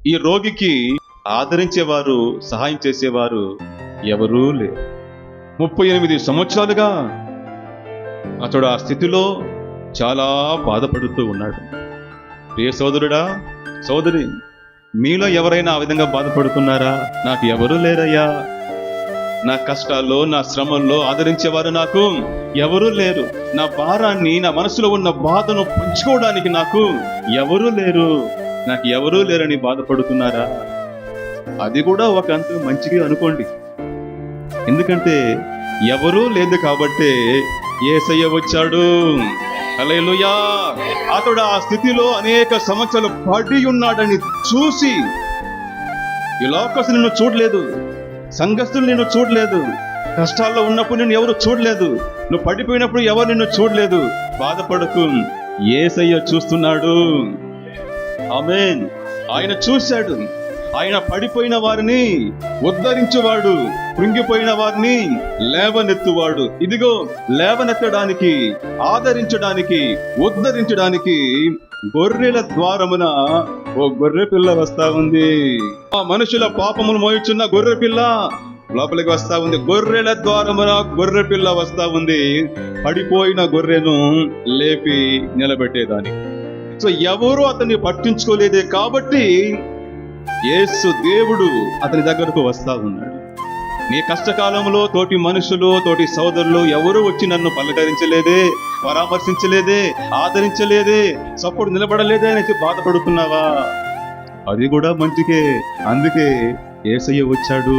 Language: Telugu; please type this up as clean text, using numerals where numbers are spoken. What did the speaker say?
ఈ రోగికి ఆదరించేవారు, సహాయం చేసేవారు ఎవరూ లేరు. 38 సంవత్సరాలుగా అతడు ఆ స్థితిలో చాలా బాధపడుతూ ఉన్నాడు. ప్రియ సోదరుడా, సోదరి, మీలో ఎవరైనా ఆ విధంగా బాధపడుతున్నారా? నాకు ఎవరూ లేరయ్యా, నా కష్టాల్లో, నా శ్రమల్లో ఆదరించేవారు నాకు ఎవరూ లేరు, నా భారాన్ని, నా మనసులో ఉన్న బాధను పంచుకోవడానికి నాకు ఎవరూ లేరు, నాకు ఎవరూ లేరని బాధపడుతున్నారా? అది కూడా ఒక అంత మంచిగా అనుకోండి. ఎందుకంటే ఎవరూ లేదు కాబట్టే యేసయ్య వచ్చాడు. హల్లెలూయా. అతడు ఆ స్థితిలో అనేక సంవత్సరాలు పడి ఉన్నాడని చూసి, ఈ లోకస్తులు నిన్ను చూడలేదు, సంఘస్థులు నిన్ను చూడలేదు, కష్టాల్లో ఉన్నప్పుడు నిన్ను ఎవరు చూడలేదు, నువ్వు పడిపోయినప్పుడు ఎవరు నిన్ను చూడలేదు. బాధపడకు, యేసయ్య చూస్తున్నాడు. ఆమేన్. ఆయన చూశాడు. ఆయన పడిపోయిన వారిని ఉద్ధరించువాడు, కృంగిపోయిన వారిని లేవనెత్తువాడు. ఇదిగో, లేవనెత్తడానికి, ఆదరించడానికి, ఉద్ధరించడానికి గొర్రెల ద్వారమున ఓ గొర్రె పిల్ల వస్తా ఉంది. ఆ మనుషుల పాపములు మోయుచున్న గొర్రె పిల్ల లోపలికి వస్తా ఉంది. గొర్రెల ద్వారమున గొర్రె పిల్ల వస్తా ఉంది, పడిపోయిన గొర్రెను లేపి నిలబెట్టేదానికి. సో ఎవరు అతన్ని పట్టించుకోలేదే కాబట్టి యేసు దేవుడు అతని దగ్గరకు వస్తా ఉన్నాడు. నీ కష్టకాలంలో తోటి మనుషులు, తోటి సోదరులు ఎవరు వచ్చి నన్ను పలకరించలేదే, పరామర్శించలేదే, ఆదరించలేదే, సపోర్ట్ నిలబడలేదే అనేసి బాధపడుతున్నావా? అది కూడా మంచికే. అందుకే యేసయ్య వచ్చాడు.